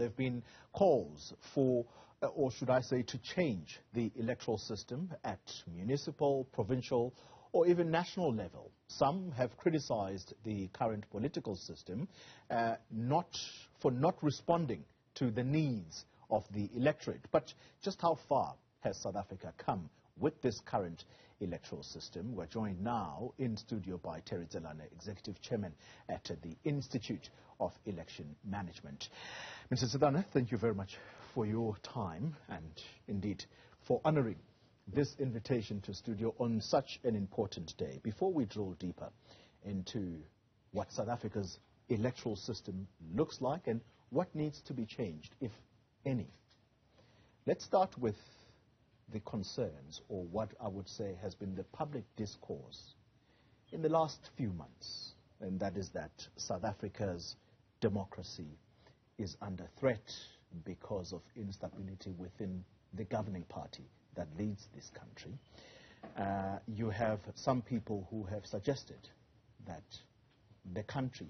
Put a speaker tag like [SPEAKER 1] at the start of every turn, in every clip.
[SPEAKER 1] There have been calls for, or should I say, to change the electoral system at municipal, provincial, or even national level. Some have criticized the current political system for not responding to the needs of the electorate. But just how far has South Africa come with this current electoral system? We're joined now in studio by Tselane, Executive Chairman at the Institute of Election Management. Mr. Tselane, thank you very much for your time and indeed for honoring this invitation to studio on such an important day. Before we drill deeper into what South Africa's electoral system looks like and what needs to be changed, if any, let's start with the concerns, or what I would say has been the public discourse in the last few months, and that is that South Africa's democracy is under threat because of instability within the governing party that leads this country. You have some people who have suggested that the country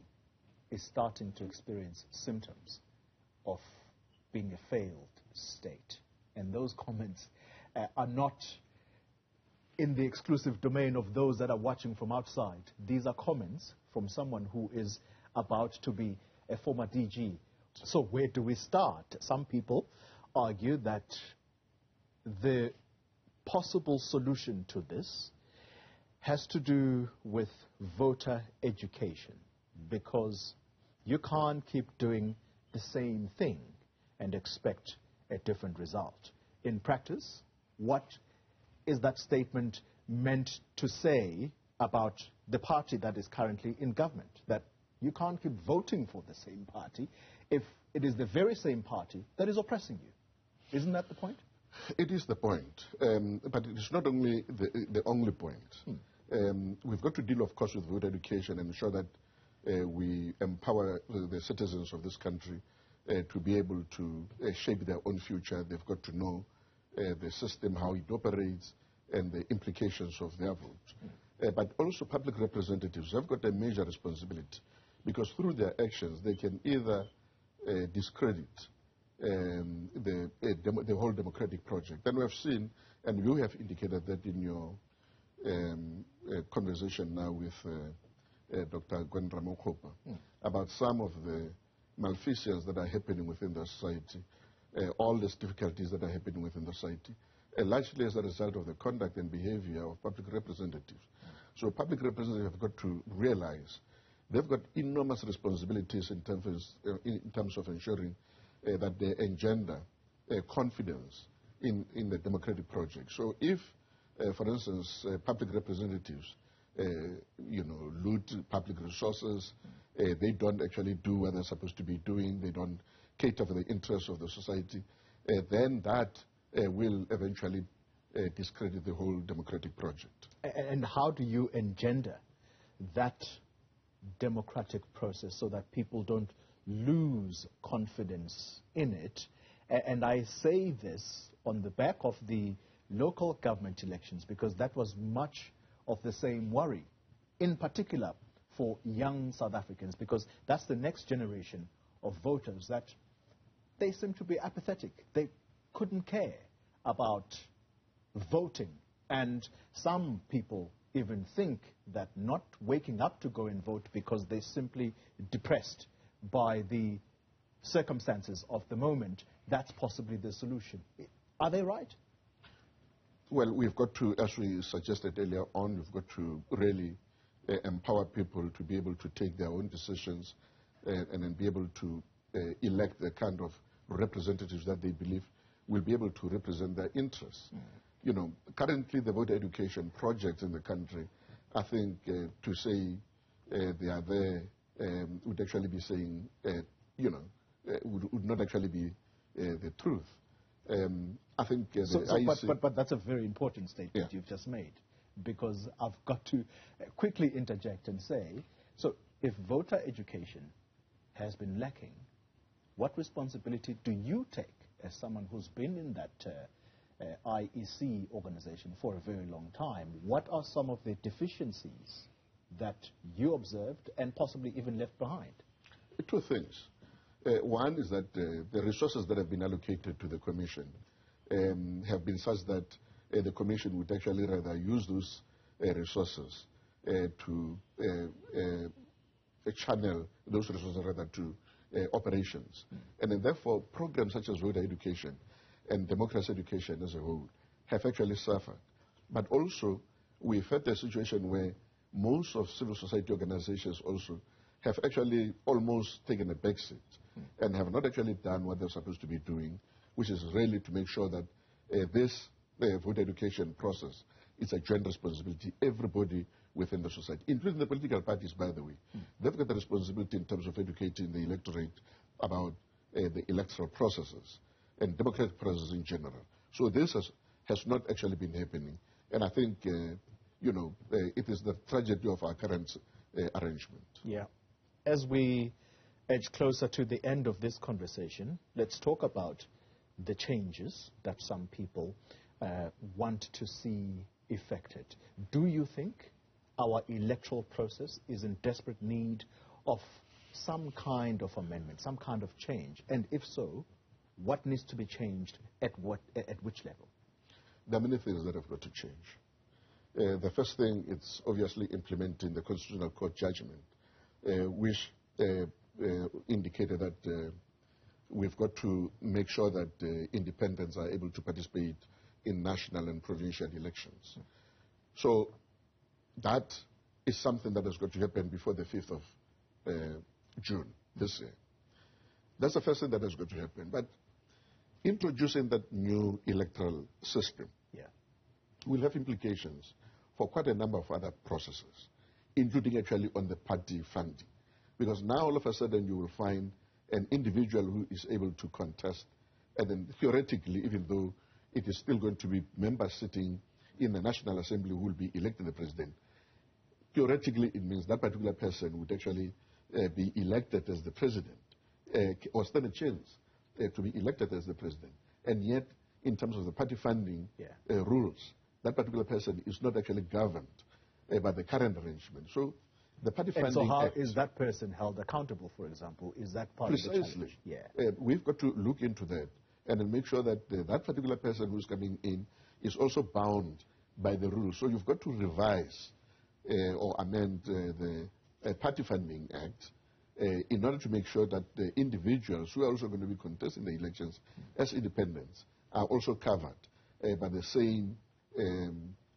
[SPEAKER 1] is starting to experience symptoms of being a failed state. And those comments are not in the exclusive domain of those that are watching from outside. These are comments from someone who is about to be a former DG. So where do we start? Some people argue that the possible solution to this has to do with voter education, because you can't keep doing the same thing and expect a different result. In practice, what is that statement meant to say about the party that is currently in government? That you can't keep voting for the same party if it is the very same party that is oppressing you. Isn't that the point?
[SPEAKER 2] It is the point, but it is not only the only point. We've got to deal, of course, with voter education and ensure that we empower the citizens of this country to be able to shape their own future. They've got to know the system, how it operates, and the implications of their vote. But also public representatives have got a major responsibility, because through their actions they can either discredit the whole democratic project. And we have seen, and you have indicated that in your conversation now with Dr. Gwen Ramokgopa, about some of the malfeasance that are happening within the society, all these difficulties that are happening within the society, largely as a result of the conduct and behavior of public representatives. So public representatives have got to realize they've got enormous responsibilities in terms of ensuring that they engender confidence in the democratic project. So if, for instance, public representatives loot public resources, they don't actually do what they're supposed to be doing, they don't cater for the interests of the society, then that will eventually discredit the whole democratic project.
[SPEAKER 1] And how do you engender that democratic process so that people don't lose confidence in it? And I say this on the back of the local government elections, because that was much of the same worry, in particular for young South Africans, because that's the next generation of voters that they seem to be apathetic. They couldn't care about voting. And some people even think that not waking up to go and vote because they're simply depressed by the circumstances of the moment, that's possibly the solution. Are they right?
[SPEAKER 2] Well, we've got to, as we suggested earlier on, we've got to really empower people to be able to take their own decisions and then be able to elect the kind of representatives that they believe will be able to represent their interests. You know, currently the voter education projects in the country, I think to say they are there would actually be saying, would not actually be the truth. I think
[SPEAKER 1] but that's a very important statement you've just made, because I've got to quickly interject and say, so if voter education has been lacking, what responsibility do you take as someone who's been in that IEC organization for a very long time? What are some of the deficiencies that you observed and possibly even left behind?
[SPEAKER 2] Two things. One is that the resources that have been allocated to the Commission have been such that the Commission would actually rather use those resources to channel those resources rather to operations. And then therefore programs such as voter education and democracy education as a whole have actually suffered. But also we've had a situation where most of civil society organizations also have actually almost taken a backseat and have not actually done what they're supposed to be doing, which is really to make sure that this voter education process is a joint responsibility, everybody within the society, including the political parties, by the way. They've got the responsibility in terms of educating the electorate about the electoral processes and democratic processes in general. So this has not actually been happening. And I think, it is the tragedy of our current arrangement.
[SPEAKER 1] Yeah. As we edge closer to the end of this conversation, let's talk about the changes that some people want to see effected. Do you think our electoral process is in desperate need of some kind of amendment, some kind of change? And if so, what needs to be changed at which level?
[SPEAKER 2] There are many things that have got to change. The first thing is obviously implementing the Constitutional Court judgment, which indicated that we've got to make sure that independents are able to participate in national and provincial elections. So that is something that has got to happen before the 5th of June this year. That's the first thing that has got to happen. But introducing that new electoral system will have implications for quite a number of other processes, including actually on the party funding. Because now all of a sudden you will find an individual who is able to contest, and then theoretically, even though it is still going to be members sitting in the National Assembly who will be elected the president, theoretically it means that particular person would actually be elected as the president, or stand a chance to be elected as the president. And yet, in terms of the party funding rules, that particular person is not actually governed by the current arrangement. So the party funding...
[SPEAKER 1] And so how is that person held accountable, for example? Is that part of the challenge?
[SPEAKER 2] We've got to look into that and then make sure that that particular person who's coming in is also bound by the rules. So you've got to revise or amend the Party Funding Act in order to make sure that the individuals who are also going to be contesting the elections as independents are also covered by the same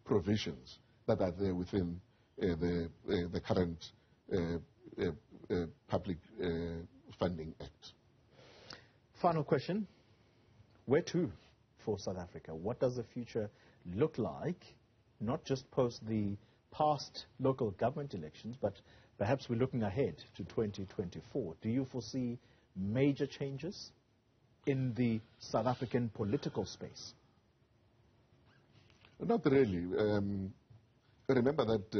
[SPEAKER 2] provisions that are there within the current Public Funding Act.
[SPEAKER 1] Final question. Where to for South Africa? What does the future look like, not just post the past local government elections, but perhaps we're looking ahead to 2024. Do you foresee major changes in the South African political space?
[SPEAKER 2] Not really. Remember that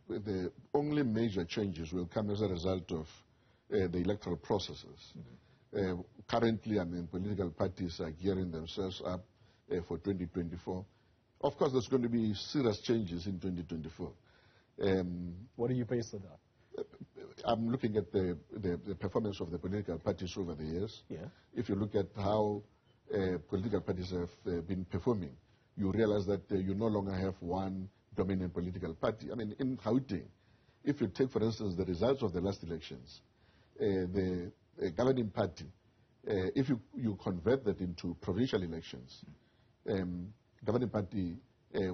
[SPEAKER 2] the only major changes will come as a result of the electoral processes. Currently, political parties are gearing themselves up for 2024. Of course, there's going to be serious changes in 2024.
[SPEAKER 1] What are you based on that?
[SPEAKER 2] I'm looking at the performance of the political parties over the years. If you look at how political parties have been performing, you realize that you no longer have one dominant political party. In Gauteng, if you take, for instance, the results of the last elections, the governing party, if you convert that into provincial elections, governing party had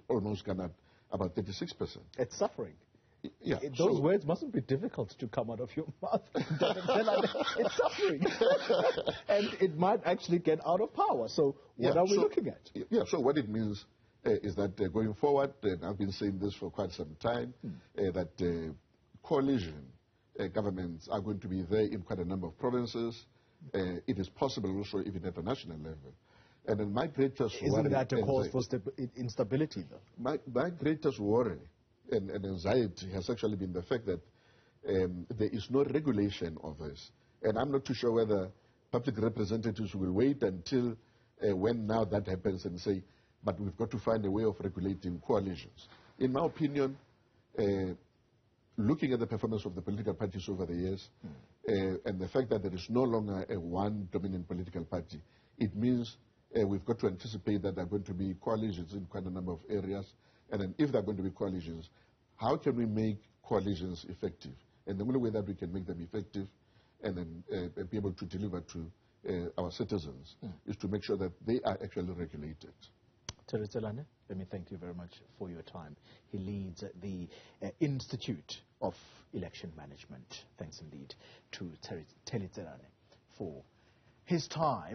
[SPEAKER 2] almost gone up about 36%.
[SPEAKER 1] It's suffering.
[SPEAKER 2] Yeah,
[SPEAKER 1] Those words mustn't be difficult to come out of your mouth. It's suffering. And it might actually get out of power. So what are we looking at?
[SPEAKER 2] So what it means is that going forward, and I've been saying this for quite some time, that coalition governments are going to be there in quite a number of provinces. It is possible also even at the national level. And then my greatest worry...
[SPEAKER 1] Isn't that a cause for instability, though?
[SPEAKER 2] My greatest worry and anxiety has actually been the fact that there is no regulation of this. And I'm not too sure whether public representatives will wait until when now that happens and say, but we've got to find a way of regulating coalitions. In my opinion, looking at the performance of the political parties over the years, and the fact that there is no longer a one dominant political party, it means we've got to anticipate that there are going to be coalitions in quite a number of areas. And then if there are going to be coalitions, how can we make coalitions effective? And the only way that we can make them effective and then be able to deliver to our citizens is to make sure that they are actually regulated.
[SPEAKER 1] Tselane, let me thank you very much for your time. He leads the Institute of Election Management. Thanks indeed to Tselane for his time.